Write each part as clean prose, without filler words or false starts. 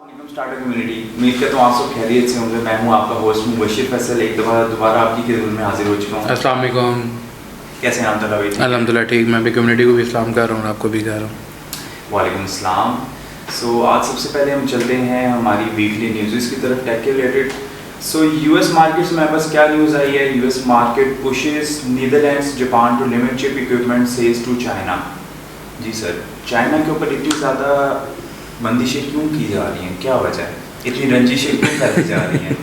Nikam startup community. उम्मीद करता हूँ आप सब खैरियत से होंगे। मैं हूँ आपका होस्ट मुबशिर फैसल, एक दफ़ा दोबारा आपकी खिदमत में हाजिर हो चुका हूँ। अस्सलाम वालेकुम। कैसे हैं आप भाई? अल्हम्दुलिल्लाह ठीक। मैं भी कम्युनिटी को भी इस्लाम कर रहा हूँ, आपको भी कर रहा हूँ। वालेकुम अस्सलाम। सो आज सबसे पहले हम चलते हैं हमारी वीकली न्यूज़ की तरफ, टेक के रिलेटेड। सो यूएस मार्केट्स में बस क्या न्यूज़ आई है? US market pushes Netherlands Japan to limit chip equipment sales to China. जी सर, चाइना के ऊपर इतनी ज़्यादा बंदिशें क्यों की जा रही हैं? क्या वजह है? इतनी रंजिशें क्यों फैली जा रही हैं?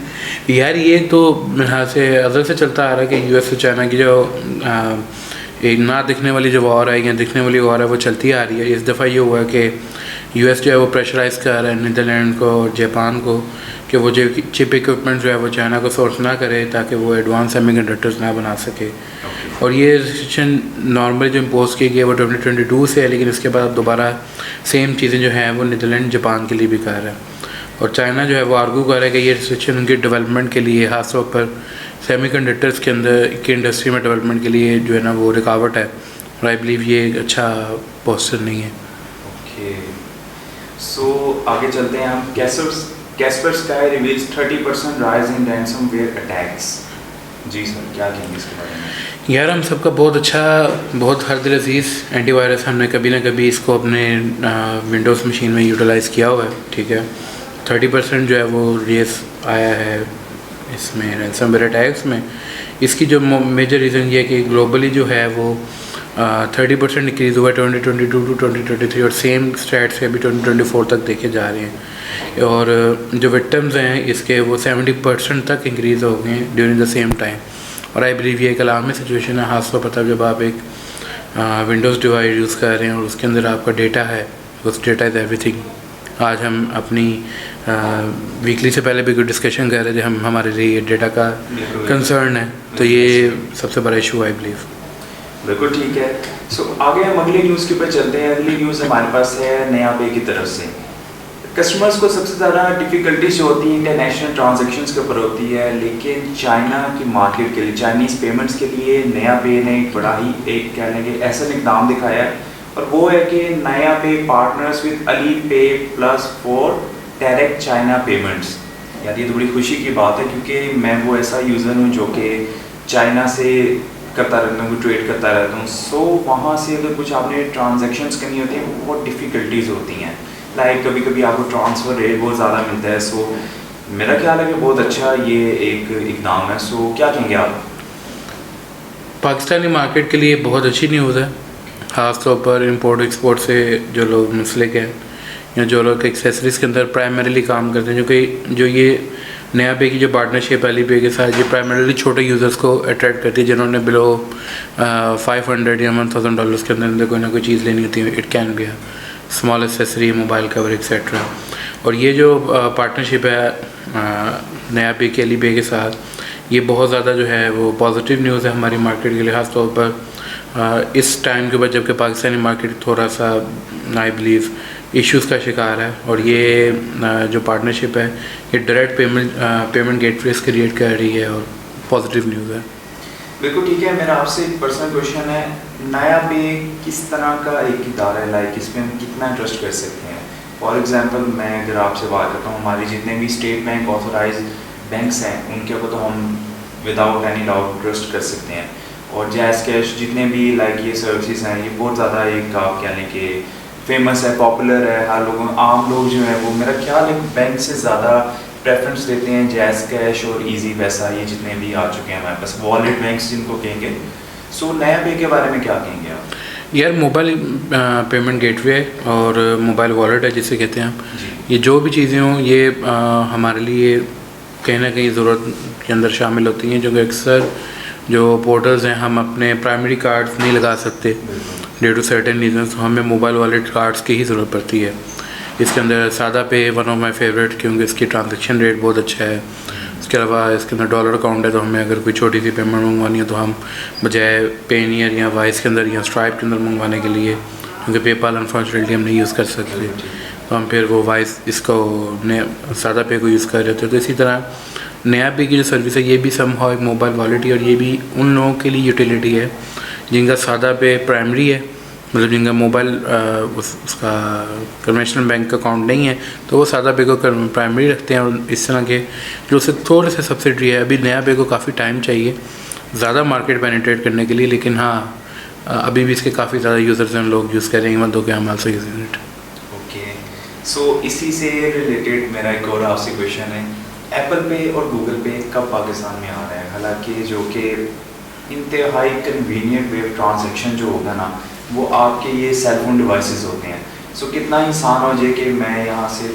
यार ये तो मेरे ख्याल से अज़ल से चलता आ रहा है कि यूएस और चाइना की जो एक ना दिखने वाली जो वॉर है या दिखने वाली वॉर है वो चलती आ रही है। इस दफ़ा ये हुआ कि यूएस जो है वो प्रेशराइज़ कर रहा है नीदरलैंड को और जापान को कि वो जो चिप इक्विपमेंट जो है वो चाइना को सोर्स ना करे ताकि वो एडवांस सेमीकंडक्टर्स ना बना सके। और ये रिस्ट्रिक्शन नॉर्मली जो इम्पोज की गई है वो 2022 से है, लेकिन इसके बाद दोबारा सेम चीज़ें जो हैं वो नीदरलैंड जापान के लिए भी कर रहा है। और चाइना जो है वो आर्गू कर रहा है कि ये रिस्ट्रिक्शन उनके डेवलपमेंट के लिए, खास तौर पर सेमीकंडक्टर्स के अंदर की इंडस्ट्री में डेवलपमेंट के लिए जो है ना वो रुकावट है। और आई बिलीव ये एक अच्छा पोस्टर नहीं है। ओके, सो आगे चलते हैं हम। Kaspersky reveals 30% rise in ransomware attacks. जी सर, क्या कहेंगे इसके बारे में? यार हम सबका बहुत अच्छा, बहुत हर दिल अजीज़ एंटीवायरस हमने कभी ना कभी इसको अपने विंडोज़ मशीन में यूटिलाइज़ किया हुआ है। ठीक है, 30% जो है वो रेस आया है इसमें रैंसमवेयर अटैक्स में। इसकी जो मेजर रीज़न ये है कि ग्लोबली जो है वो 30% इंक्रीज़ हुआ 2022 टू 2023 और सेम स्टैट से अभी 2024 तक देखे जा रहे हैं। और जो विक्टिम्स हैं इसके वो 70% तक इंक्रीज़ हो गए हैं ड्यूरिंग द सेम टाइम। और आई बिलीव ये एक अलार्मिंग सिचुएशन है, खासतौर पर जब आप एक विंडोज़ डिवाइस यूज़ कर रहे हैं और उसके अंदर आपका डेटा है, उस डेटा इज़ एवरीथिंग। आज हम अपनी वीकली से पहले भी कोई डिस्कशन कर रहे थे, हम हमारे लिए ये डेटा का कंसर्न है, तो ये सबसे बड़ा इशू आई बिलीव। बिल्कुल ठीक है। सो आगे हम अगली न्यूज़ के ऊपर चलते हैं। अगली न्यूज़ हमारे पास है नया पे की तरफ से। कस्टमर्स को सबसे ज़्यादा डिफ़िकल्टीज जो होती है इंटरनेशनल ट्रांजैक्शंस के ऊपर होती है, लेकिन चाइना की मार्केट के लिए, चाइनीज़ पेमेंट्स के लिए नया पे ने बड़ा ही एक कह लेंगे ऐसा इक़दाम दिखाया है, और वो है कि नया पे पार्टनर्स विद अली पे plus for direct China payments. यार ये तो बड़ी खुशी की बात है, क्योंकि मैं वो ऐसा यूज़र हूँ जो कि चाइना से करता रहता हूँ, ट्रेड करता रहता हूँ। सो वहाँ से अगर कुछ आपने ट्रांजैक्शंस करनी होती हैं बहुत डिफ़िकल्टीज होती हैं। लाइक कभी कभी आपको ट्रांसफ़र रेट बहुत ज़्यादा मिलता है। सो मेरा ख्याल है कि बहुत अच्छा ये एक इक़दाम है। सो क्या कहेंगे आप? पाकिस्तानी मार्केट के लिए बहुत अच्छी न्यूज़ है, ख़ास तौर पर इंपोर्ट एक्सपोर्ट से जो लोग मुंसलिक हैं या जो लोग एक्सेसरीज़ के अंदर प्राइमरीली काम करते हैं, जो ये नया पे की जो पार्टनरशिप अली पे के साथ ये प्राइमरीली छोटे यूज़र्स को अट्रैक्ट करती है जिन्होंने बिलो 500 या $1000 के अंदर कोई ना कोई चीज़ लेनी होती है। It can be small accessory, mobile cover etcetera. और ये जो पार्टनरशिप है नया पे के अली पे के साथ, ये बहुत ज़्यादा जो है वो पॉजिटिव न्यूज़ है हमारी मार्केट के लिए, ख़ास तौर पर इस टाइम के बाद जबकि पाकिस्तानी मार्केट थोड़ा सा आई बिलीव इश्यूज़ का शिकार है। और ये जो पार्टनरशिप है ये डायरेक्ट पेमेंट गेटवेज क्रिएट कर रही है और पॉजिटिव न्यूज़ है। बिल्कुल ठीक है। मेरा आपसे एक पर्सनल क्वेश्चन है, नया पे किस तरह का एक इदारा है? लाइक इसमें हम कितना ट्रस्ट कर सकते हैं? फॉर एग्जांपल मैं अगर आपसे बात करता हूँ, हमारे जितने भी स्टेट बैंक ऑथोराइज बैंक्स हैं उनके ऊपर तो हम विदाउट एनी डाउट ट्रस्ट कर सकते हैं। और जैज़ कैश जितने भी लाइक ये सर्विसेज हैं ये बहुत ज़्यादा एक आप कह लें कि फेमस है, पॉपुलर है। हर लोगों आम लोग जो हैं वो मेरा ख्याल है बैंक से ज़्यादा प्रेफरेंस देते हैं जैज़ कैश और इजी पैसा, ये जितने भी आ चुके हैं हमारे पास वॉलेट बैंक्स जिनको कहेंगे। सो नया पे के बारे में क्या कहेंगे आप? यार मोबाइल पेमेंट गेटवे और मोबाइल वॉलेट है जिसे कहते हैं हम, ये जो भी चीज़ें हों ये हमारे लिए कहीं ना कहीं ज़रूरत के अंदर शामिल होती हैं, जो कि अक्सर जो पोर्टल्स हैं हम अपने प्राइमरी कार्ड्स नहीं लगा सकते ड्यू टू सर्टेन रीजंस, तो हमें मोबाइल वॉलेट कार्ड्स की ही ज़रूरत पड़ती है। इसके अंदर सादा पे वन ऑफ माई फेवरेट, क्योंकि इसकी ट्रांजैक्शन रेट बहुत अच्छा है। इसके अलावा इसके अंदर डॉलर अकाउंट है, तो हमें अगर कोई छोटी सी पेमेंट मंगवानी है तो हम बजाय पेनियर या वाइस के अंदर या स्ट्राइप के अंदर मंगवाने के लिए, क्योंकि पेपाल अनफॉर्चुनेटली हम नहीं यूज़ कर सकते, तो हम फिर वो वाइस इसको सादा पे को यूज़ कर रहे थे। तो इसी तरह नया पे की जो सर्विस है ये भी समहाउ एक मोबाइल वॉलेट है, और ये भी उन लोगों के लिए यूटिलिटी है जिनका सादा पे प्राइमरी है मतलब जिनका मोबाइल उसका कन्वेंशनल बैंक अकाउंट नहीं है तो वो सादा पे को प्राइमरी रखते हैं, और इस तरह के जो उससे थोड़े से सब्सिडी है। अभी नया पे को काफ़ी टाइम चाहिए ज़्यादा मार्केट पेनिट्रेट करने के लिए, लेकिन हाँ अभी भी इसके काफ़ी ज़्यादा यूज़र्स हैं, लोग यूज़ कर रहे हैं, मतलब कि हम आल्सो यूजिंग इट। ओके, सो इसी से रिलेटेड मेरा एक और आपसे क्वेश्चन है, एप्पल पे और गूगल पे कब पाकिस्तान में आ रहा है? हालांकि जो कि इंतहाई कन्वीनियंट वे ट्रांजैक्शन जो होगा ना वो आपके ये सेल फोन डिवाइसेस होते हैं। सो कितना इंसान हो जाए कि मैं यहाँ से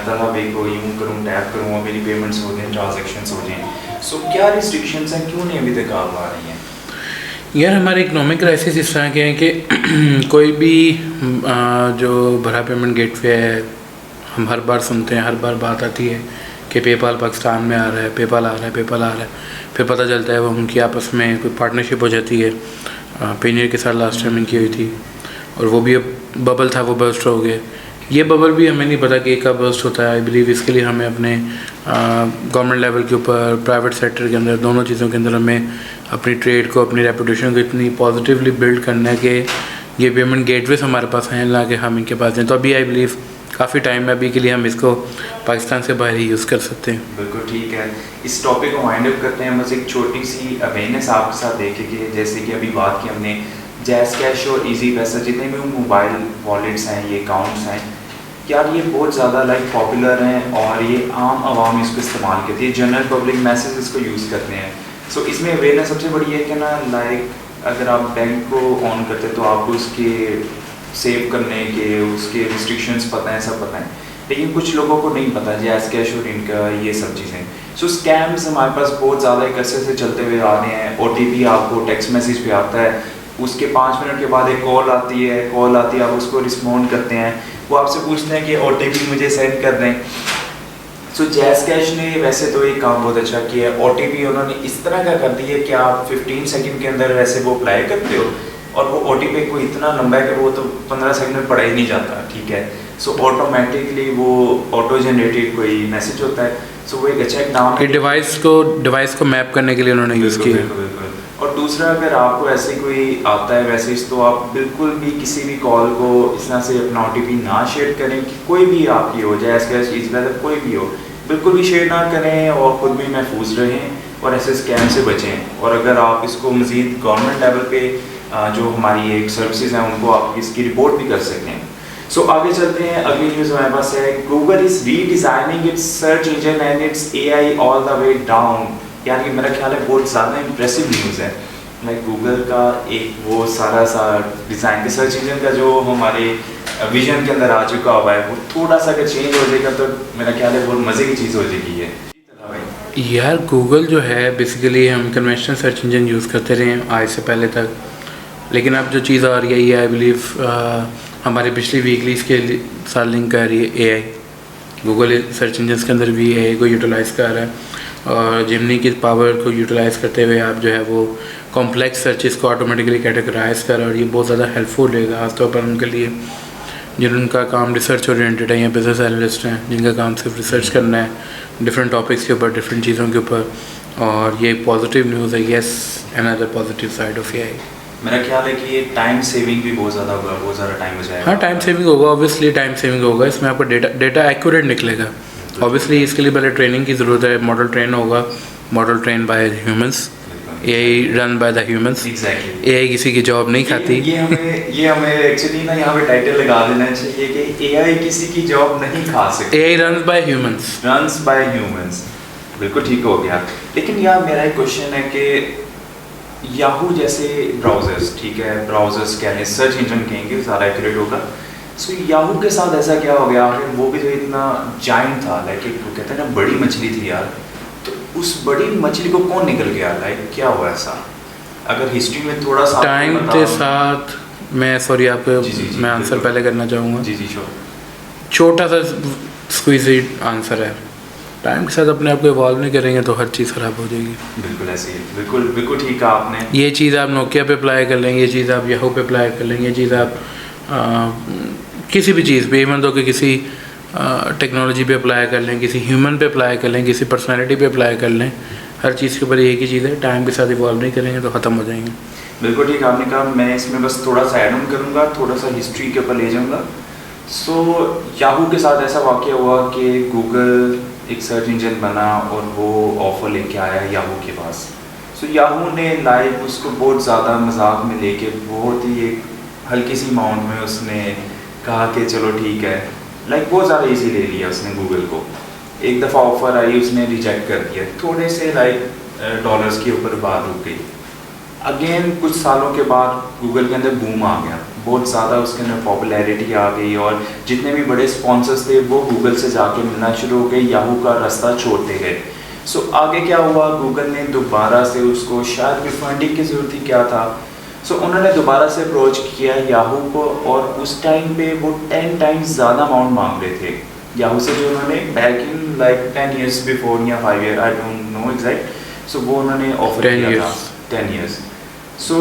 तला पे को यूँ करूँ, टैप करूँ और मेरी पेमेंट्स हो जाएँ, ट्रांजेक्शन्स हो जाएँ। सो क्या रिस्ट्रिक्शंस हैं, क्यों नहीं अभी तक आ पा रही हैं? यार हमारे इकोनॉमिक क्राइसिस इस तरह के हैं कि कोई भी जो बड़ा पेमेंट गेटवे है, हम हर बार सुनते हैं, हर बार बात आती है कि पेपाल पाकिस्तान में आ रहा है, पेपाल आ रहा है, पेपाल आ रहा है, फिर पता चलता है वो उनकी आपस में कोई पार्टनरशिप हो जाती है। पेनियर के साथ लास्ट टाइम इनकी हुई थी, और वो भी अब बबल था, वो बर्स्ट हो गए। ये बबल भी हमें नहीं पता कि कब बर्स्ट होता है। आई बिलीव इसके लिए हमें अपने गवर्नमेंट लेवल के ऊपर, प्राइवेट सेक्टर के अंदर, दोनों चीज़ों के अंदर हमें अपनी ट्रेड को, अपनी रेपुटेशन को इतनी पॉजिटिवली बिल्ड करना है कि ये पेमेंट गेटवेज हमारे पास हैं, ना कि हम इनके पास हैं। तो अभी आई बिलीव काफ़ी टाइम है अभी के लिए हम इसको पाकिस्तान से बाहर ही यूज़ कर सकते हैं। बिल्कुल ठीक है, इस टॉपिक को वाइंड अप करते हैं। बस एक छोटी सी अवेयरनेस आपके साथ देखें कि जैसे कि अभी बात की हमने जैज़ कैश और इजी पैसा, जितने भी मोबाइल वॉलेट्स हैं, ये अकाउंट्स हैं, यार ये बहुत ज़्यादा पॉपुलर हैं और ये आम आवाम इसको इस्तेमाल करती है, जनरल पब्लिक मैसेज इसको यूज़ करते हैं। सो इसमें अवेयरनेस सबसे बड़ी है कि ना अगर आप बैंक को ऑन करते हैं तो आपको उसके सेव करने के उसके रिस्ट्रिक्शंस पता है, सब पता है, लेकिन कुछ लोगों को नहीं पता जैज़ कैश और इनका ये सब चीज़ें। सो स्कैम्स हमारे पास बहुत ज़्यादा एक अरसे से चलते हुए आ रहे हैं। OTP आपको टेक्स्ट मैसेज पे आता है, उसके 5 मिनट के बाद एक कॉल आती है, आप उसको रिस्पॉन्ड करते हैं, वो आपसे पूछते हैं कि OTP मुझे सेंड कर दें। सो जैज़ कैश ने वैसे तो एक काम बहुत अच्छा किया है, OTP उन्होंने इस तरह का कर दिया कि आप 15 सेकंड के अंदर वैसे वो अप्लाई करते हो, और वो OTP को इतना लंबा है कि वो तो 15 सेकंड में पढ़ा ही नहीं जाता, ठीक है। सो ऑटोमेटिकली वो ऑटो जनरेटेड कोई मैसेज होता है। सो वो एक अच्छा इकदाम है, डिवाइस को मैप करने के लिए उन्होंने यूज़ किया। बिल्कुल। और दूसरा, अगर आपको ऐसे कोई आता है मैसेज तो आप बिल्कुल भी किसी भी कॉल को इस तरह से अपना OTP ना शेयर करें, कि कोई भी आपकी हो, जैज़ कैश, इजी पैसा, कोई भी हो, बिल्कुल भी शेयर ना करें और ख़ुद भी महफूज रहें और ऐसे स्कैम से बचें। और अगर आप इसको मज़ीद गवर्नमेंट लेवल पे जो हमारी एक सर्विसेज हैं उनको आप इसकी रिपोर्ट भी कर सकते हैं। सो आगे चलते हैं, अगली न्यूज़ हमारे पास है, Google is redesigning its search engine and its AI all the way down. यार ये मेरा ख्याल है बहुत ज़्यादा इंप्रेसिव न्यूज़ है। गूगल का एक वो सारा सा डिज़ाइन के सर्च इंजन का जो हमारे विजन के अंदर आ चुका हुआ है, वो थोड़ा सा अगर चेंज हो जाएगा तो मेरा ख्याल है बहुत मज़े की चीज़ हो जाएगी है। यार गूगल जो है बेसिकली हम कन्वेंशनल सर्च इंजन यूज़ करते रहे हैं आज से पहले तक, लेकिन अब जो चीज़ आ रही है ये आई बिलीव हमारे पिछली वीकलीज के साथ लिंक कर रही है। AI गूगल सर्च इंजन के अंदर भी AI को यूटिलाइज़ कर रहा है, और जिमनी की पावर को यूटिलाइज़ करते हुए आप जो है वो कॉम्प्लेक्स सर्चेस को ऑटोमेटिकली कैटेगराइज कर, और ये बहुत ज़्यादा हेल्पफुल रहेगा खासतौर पर उनके लिए जिनका काम रिसर्च ओरिएंटेड है या बिजनेस एनालिस्ट हैं, जिनका काम सिर्फ रिसर्च करना है डिफरेंट टॉपिक्स के ऊपर, डिफरेंट चीज़ों के ऊपर। और ये पॉजिटिव न्यूज़ है, yes, another positive side of AI। मेरा ख्याल है कि ये टाइम सेविंग भी बहुत ज़्यादा होगा, बहुत ज़्यादा टाइम बचाएगा। हाँ, टाइम सेविंग होगा, ऑब्वियसली टाइम सेविंग होगा। इसमें आपका डेटा एक्यूरेट निकलेगा। ऑब्वियसली इसके लिए पहले ट्रेनिंग की ज़रूरत है, मॉडल ट्रेन होगा, model train bye humans, AI run by the humans. Exactly, AI किसी की जॉब नहीं खाती। ये हमें एक्चुअली ना यहाँ पे टाइटल लगा देना चाहिए कि AI किसी की जॉब नहीं खा सकती। AI runs bye humans. Runs bye humans, बिल्कुल ठीक हो गया। लेकिन यार मेरा एक क्वेश्चन है कि याहू जैसे ब्राउज़र्स, ठीक है, ब्राउज़र्स कह लें, सर्च इंजन कहेंगे ज़्यादा एक्यूरेट होगा। सो याहू के साथ ऐसा क्या हो गया? आखिर वो भी जो इतना जाइंट था, वो कहते हैं ना बड़ी मछली थी यार, तो उस बड़ी मछली को कौन निकल गया? क्या हुआ ऐसा? अगर हिस्ट्री में थोड़ा सा टाइम के साथ मैं सॉरी आपको मैं आंसर पहले करना चाहूँगा। जी श्योर। छोटा सा स्क्वीज़ आंसर है, टाइम के साथ अपने आप को इवॉल्व नहीं करेंगे तो हर चीज़ ख़राब हो जाएगी। बिल्कुल ऐसे ही, बिल्कुल ठीक कहा आपने। ये चीज़ आप नोकिया पे अप्लाई कर लेंगे, ये चीज़ आप याहू पे अप्लाई कर लेंगे, ये चीज़ आप किसी भी चीज़ पे, इवन दो कि किसी टेक्नोलॉजी पे अप्लाई कर लें, किसी ह्यूमन पे अप्लाई कर लें, किसी पर्सनैलिटी पे अप्लाई कर लें, हर चीज़ के ऊपर एक ही चीज़ है, टाइम के साथ इवॉल्व नहीं करेंगे तो ख़त्म हो जाएंगे। बिल्कुल ठीक आपने कहा। मैं इसमें बस थोड़ा सा ऐड ऑन करूँगा, थोड़ा सा हिस्ट्री के ऊपर ले जाऊँगा। सो याहू के साथ ऐसा वाक़या हुआ कि गूगल एक सर्च इंजन बना और वो ऑफ़र लेके आया याहू के पास। सो याहू ने लाइव उसको बहुत ज़्यादा मजाक में लेके बहुत ही एक हल्की सी अमाउंट में उसने कहा कि चलो ठीक है, लाइक बहुत ज़्यादा इजी ले लिया उसने गूगल को। एक दफ़ा ऑफ़र आई, उसने रिजेक्ट कर दिया, थोड़े से लाइक डॉलर्स के ऊपर बात रुक गई। अगेन कुछ सालों के बाद गूगल के अंदर बूम आ गया, बहुत ज़्यादा उसके अंदर पॉपुलैरिटी आ गई और जितने भी बड़े स्पॉन्सर्स थे वो गूगल से जाके मिलना शुरू हो गए, याहू का रास्ता छोड़ते गए। सो आगे क्या हुआ, गूगल ने दोबारा से उसको शायद भी फंडिंग की ज़रूरत थी, क्या था। सो उन्होंने दोबारा से अप्रोच किया याहू को और उस टाइम पे वो 10 टाइम्स ज़्यादा अमाउंट मांग रहे थे याहू से, जो उन्होंने back in like 10 years before या 5 year, I don't know exact. So वो उन्होंने ऑफर किया था 10 ईयर्स। सो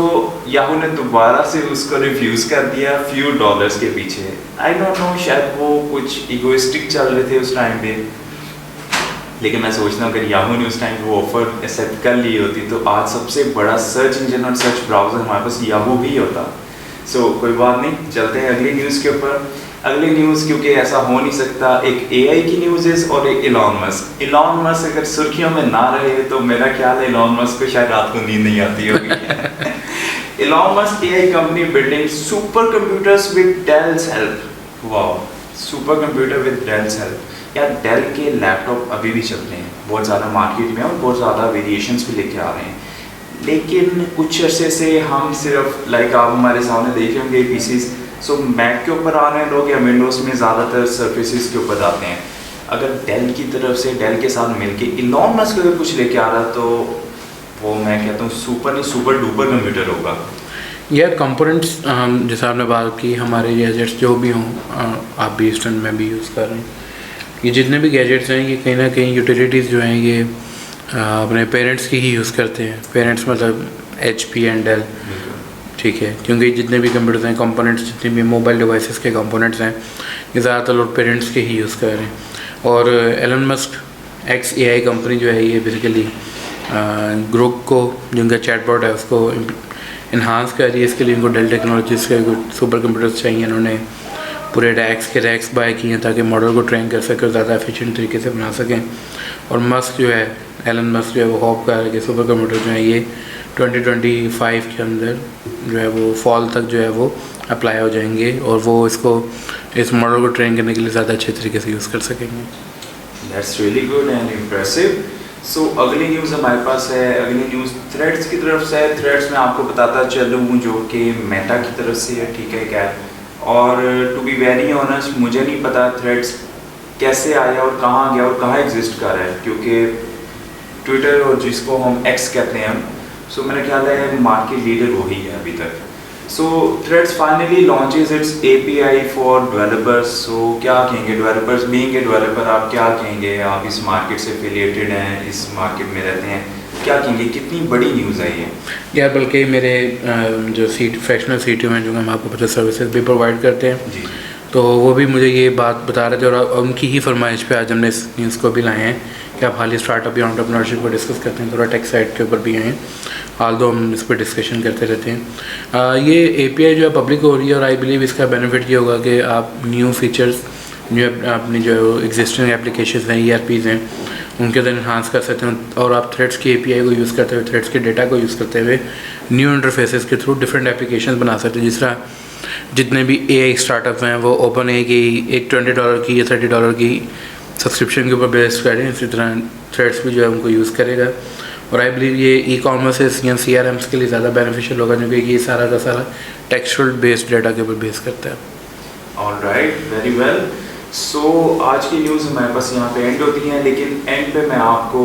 याहू ने दोबारा से उसको रिफ्यूज़ कर दिया फ्यू डॉलर्स के पीछे। आई डोंट नो, शायद वो कुछ इगोइस्टिक चल रहे थे उस टाइम पे, लेकिन मैं सोचता हूँ अगर याहू ने उस टाइम वो ऑफ़र एक्सेप्ट कर ली होती तो आज सबसे बड़ा सर्च इंजन और सर्च ब्राउज़र हमारे पास याहू भी होता। सो कोई बात नहीं, चलते हैं अगली न्यूज़ के ऊपर। अगली न्यूज़, क्योंकि ऐसा हो नहीं सकता, एक एआई की न्यूज़ है और एक इलॉन मस्क। इलॉन मस्क अगर सुर्खियों में ना रहे तो मेरा ख्याल है इलॉन मस्क को शायद रात को नींद नहीं आती होगी। Elon Musk AI company building super computers with Dell's help. Wow, super computer with Dell's help. यार डेल के लैपटॉप अभी भी चलते हैं, बहुत ज़्यादा मार्केट में और बहुत ज़्यादा वेरिएशंस भी लेके आ रहे हैं, लेकिन कुछ अरसे से हम सिर्फ लाइक आप हमारे सामने देख रहे होंगे पीसीस, सो मैक के ऊपर आ रहे हैं लोग या विंडोज़ में ज़्यादातर सर्फेसिस के ऊपर आते हैं। अगर डेल की तरफ से डेल के साथ मिलके इलॉन मस्क अगर कुछ लेके आ रहा तो वो मैं कहता हूँ सुपर डुपर कंप्यूटर होगा। यह कंपोनेंट्स जैसे आपने बात की, हमारे गैजेट्स जो भी हों, आप भी इस में भी यूज़ कर रहे हैं, ये जितने भी गैजेट्स हैं ये कहीं ना कहीं यूटिलिटीज़ जो हैं ये अपने पेरेंट्स की ही यूज़ करते हैं। पेरेंट्स मतलब HP एंड डेल, ठीक है, क्योंकि जितने भी कंप्यूटर्स हैं, कंपोनेंट्स, जितने भी मोबाइल डिवाइसेस के कंपोनेंट्स हैं, ये ज़्यादातर लोग पेरेंट्स के ही यूज़ कर रहे हैं। और एलन मस्क XAI कंपनी जो है ये बेसिकली ग्रुप को, जिनका चैटबॉट है, उसको इन्हांस कर रही है। इसके लिए इनको डेल टेक्नोलॉजीज़ के सुपर कंप्यूटर्स चाहिए, इन्होंने पूरे रैक्स बाय किए हैं ताकि मॉडल को ट्रेन कर सकें और ज़्यादा एफिशिएंट तरीके से बना सकें। और मस्क जो है, एलन मस्क जो है, वो होप कर रहा है कि सुपर कंप्यूटर जो है ये 2025 के अंदर जो है वो फॉल तक जो है वो अप्लाई हो जाएंगे और वो इसको, इस मॉडल को ट्रेन करने के लिए ज़्यादा अच्छे तरीके से यूज़ कर सकेंगे। That's really good and impressive. So अगली न्यूज़ हमारे पास है, अगली न्यूज़ थ्रेड्स की तरफ से है। थ्रेड्स में आपको बताता चलूँ जो कि मेटा की तरफ से है, ठीक है क्या। और टू बी वेरी ऑनेस्ट मुझे नहीं पता थ्रेड्स कैसे आया और कहाँ गया और कहाँ एग्जिस्ट कर रहा है, क्योंकि ट्विटर और जिसको हम एक्स कहते हैं, सो मेरा ख्याल है मार्केट लीडर वही है अभी तक। So Threads finally launches its API for developers. So क्या कहेंगे डेवलपर्स, बीइंग ए डेवलपर आप क्या कहेंगे, आप इस मार्केट से एफिलिएटेड हैं, इस मार्केट में रहते हैं, क्या कहेंगे, कितनी बड़ी न्यूज़ है ये? यार बल्कि मेरे जो फ्रैक्शनल CTO हैं, जो हम आपको पता सर्विसेज भी प्रोवाइड करते हैं जी, तो वो भी मुझे ये बात बता रहे थे और उनकी ही फरमाइश पे आज हमने इस न्यूज़ को भी लाए हैं कि आप हाल ही स्टार्टअप या एंटरप्रेन्योरशिप को डिस्कस करते हैं, थोड़ा टेक साइड के ऊपर भी आए हैं, हाल दो हम इस पर डिस्कशन करते रहते हैं। ये API जो है पब्लिक हो रही है और आई बिलीव इसका बेनिफिट ये होगा कि आप न्यू फीचर्स, जो अपनी जो एग्जिस्टिंग एप्लीकेशन हैं, ERPs हैं, उनके अंदर इन्हांस कर सकते हैं और आप थ्रेड्स की API को यूज़ करते हुए, थ्रेड्स के डेटा को यूज़ करते हुए न्यू इंटरफेसेस के थ्रू डिफरेंट एप्लीकेशन बना सकते हैं। जिस तरह जितने भी AI स्टार्टअप हैं वो OpenAI की एक $20 की या $30 की सब्सक्रिप्शन के ऊपर बेस कर रहे हैं, इसी तरह थ्रेड्स भी जो है उनको यूज़ करेगा। और आई बिलीव ये e-कॉमर्स या CRMs के लिए ज़्यादा बेनिफिशियल होगा, क्योंकि ये सारा का सारा टेक्सचुअल बेस्ड डेटा के ऊपर बेस करता है। Alright, very well. सो आज की न्यूज़ हमारे पास यहाँ पे एंड होती है, लेकिन एंड पे मैं आपको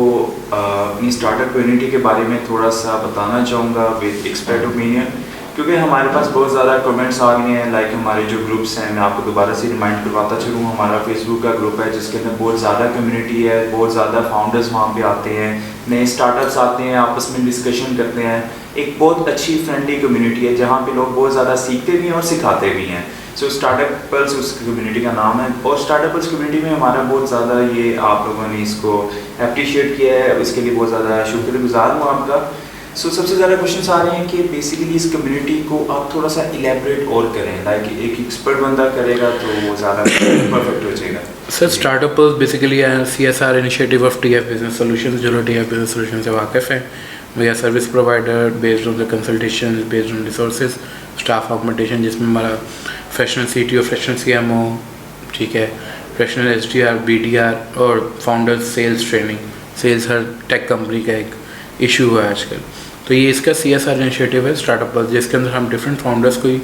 अपनी स्टार्टअप कम्युनिटी के बारे में थोड़ा सा बताना चाहूँगा विद एक्सपर्ट ओपिनियन, क्योंकि हमारे पास बहुत ज़्यादा कमेंट्स आ गए हैं। लाइक हमारे जो ग्रुप्स हैं, मैं आपको दोबारा से रिमाइंड करवाता चलूँ, हमारा फेसबुक का ग्रुप है जिसके अंदर बहुत ज़्यादा कम्युनिटी है, बहुत ज़्यादा फाउंडर्स वहाँ पे आते हैं, नए स्टार्टअप्स आते हैं, आपस में डिस्कशन करते हैं। एक बहुत अच्छी फ्रेंडली कम्युनिटी है जहाँ पे लोग बहुत ज़्यादा सीखते भी हैं और सिखाते भी हैं। सो स्टार्टअपर्स उस कम्युनिटी का नाम है, और स्टार्टअपर्स कम्युनिटी में हमारा बहुत ज़्यादा ये आप लोगों ने इसको अप्रिशिएट किया है, इसके लिए बहुत ज़्यादा शुक्रगुजार हूँ आपका। सो सबसे ज़्यादा क्वेश्चंस आ रहे हैं कि बेसिकली इस कम्युनिटी को आप थोड़ा सा इलेबरेट और करें, लाइक एक एक्सपर्ट बंदा करेगा तो वो ज़्यादा परफेक्ट हो जाएगा। Sir startup basically CSR initiative of TF business solutions, जो लोग TF बिजनेस सॉल्यूशन से वाकिफ़ हैं, we are service provider based on the consultation, based on resources, staff augmentation, जिसमें हमारा फ्रेशनल CTO, फ्रेशनल CMO, ठीक है, फ्रेशनल SDR, BDR और फाउंडर्स सेल्स ट्रेनिंग। सेल्स हर टेक कंपनी का एक इशू है आजकल, तो ये इसका CSR इनिशिएटिव है स्टार्टअप, जिसके अंदर हम डिफरेंट फाउंडर्स को ही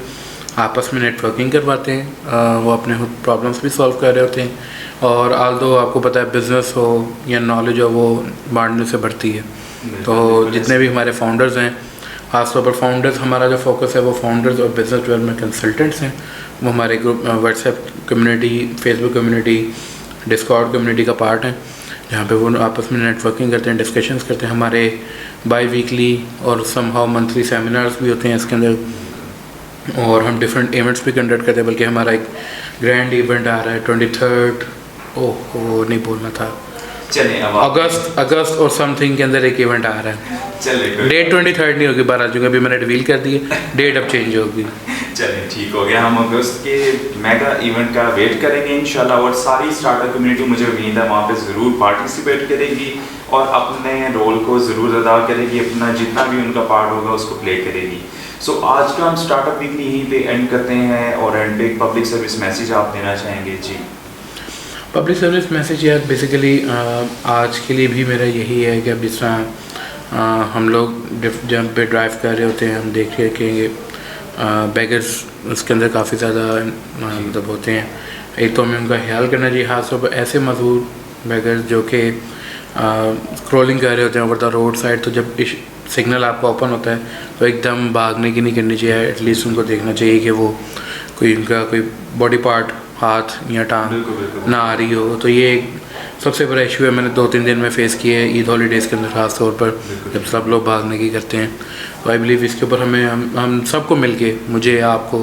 आपस में नेटवर्किंग करवाते हैं। वो अपने प्रॉब्लम्स भी सॉल्व कर रहे होते हैं, और आल्दो आपको पता है बिज़नेस हो या नॉलेज हो वो बांटने से बढ़ती है। तो जितने भी हमारे फाउंडर्स हैं, खासतौर पर फाउंडर्स, हमारा जो फोकस है वो फाउंडर्स और बिजनेस डेवलपमेंट कंसल्टेंट्स हैं। वो हमारे group WhatsApp community, Facebook community, Discord community का पार्ट है, जहाँ पे वो आपस में नेटवर्किंग करते हैं, डिस्कशंस करते हैं। हमारे बाई वीकली और समहाउ मंथली सेमिनार्स भी होते हैं इसके अंदर, और हम डिफरेंट इवेंट्स भी कंडक्ट करते हैं। बल्कि हमारा एक ग्रैंड इवेंट आ रहा है 23rd, वो नहीं बोलना था, चलिए अब अगस्त और समथिंग के अंदर एक इवेंट आ रहा है। चलिए डेट 23rd नहीं होगी, 12 जून, अभी मैंने रिवील कर दी है, डेट अब चेंज होगी। चलिए ठीक हो गया, हम अगस्त के मेगा इवेंट का वेट करेंगे इंशाल्लाह, और सारी स्टार्टअप कम्युनिटी मुझे उम्मीद है वहाँ पे ज़रूर पार्टिसिपेट करेगी और अपने रोल को ज़रूर अदा करेगी, अपना जितना भी उनका पार्ट होगा उसको प्ले करेगी। सो आज का हम स्टार्टअप वीकली यहीं पे एंड करते हैं, और एंड पे एक पब्लिक सर्विस मैसेज आप देना चाहेंगे? जी, पब्लिक सर्विस मैसेज यार बेसिकली आज के लिए भी मेरा यही है कि अब जिस तरह हम लोग जब पे ड्राइव कर रहे होते हैं, हम देख रखेंगे बैगर्स उसके अंदर काफ़ी ज़्यादा मतलब होते हैं। एक तो हमें उनका ख्याल करना चाहिए, खासतौर पर ऐसे मजबूर बैगर्स जो कि स्क्रॉलिंग कर रहे होते हैं ओवर द रोड साइड। तो जब सिग्नल आपका ओपन होता है तो एकदम भागने की नहीं करनी चाहिए, एटलीस्ट उनको देखना चाहिए कि वो कोई उनका कोई बॉडी पार्ट, हाथ या टांग ना आ रही हो। तो ये एक सबसे बड़ा इशू है, मैंने 2-3 दिन में फेस किया है ईद हॉलीडेज़ के अंदर, खास तौर पर जब सब लोग भागने की करते हैं। तो आई बिलीव इसके ऊपर हम सबको मिलके, मुझे, आपको,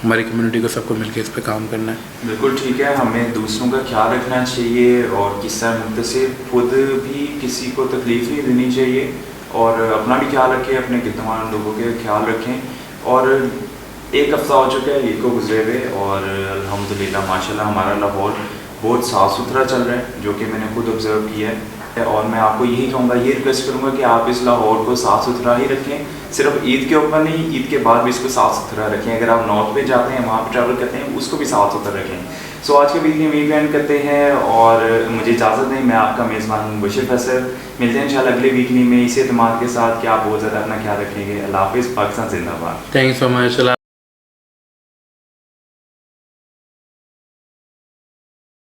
हमारी कम्युनिटी को, सबको मिलके इस पर काम करना है। बिल्कुल ठीक है, हमें दूसरों का ख्याल रखना चाहिए और किस्सा मुख्तसिर खुद भी किसी को तकलीफ नहीं देनी चाहिए, और अपना भी ख्याल रखें, अपने गिरदवान लोगों के ख्याल रखें। और एक हफ़्ता हो चुका है ईद को गुजरे हुए, और अल्हम्दुलिल्लाह माशाल्लाह हमारा लाहौर बहुत साफ़ सुथरा चल रहा है, जो कि मैंने खुद ऑब्ज़र्व किया है। और मैं आपको यही कहूँगा, ये रिक्वेस्ट करूँगा कि आप इस लाहौर को साफ़ सुथरा ही रखें, सिर्फ ईद के ऊपर नहीं, ईद के बाद भी इसको साफ़ सुथरा रखें। अगर आप नॉर्थ पे जाते हैं, वहाँ पर ट्रैवल करते हैं, उसको भी साफ़ सुथरा रखें। सो आज के वीडियो में एंड करते हैं, और मुझे इजाज़त दें, मैं आपका मेज़बान हूँ बशीर फैसल। मिलते हैं इंशाल्लाह अगले वीकली में इसी एतमाद के साथ कि आप बहुत ज़्यादा अपना ख्याल रखेंगे। अल्लाह हाफ़िज़, पाकिस्तान जिंदाबाद। Thanks so much.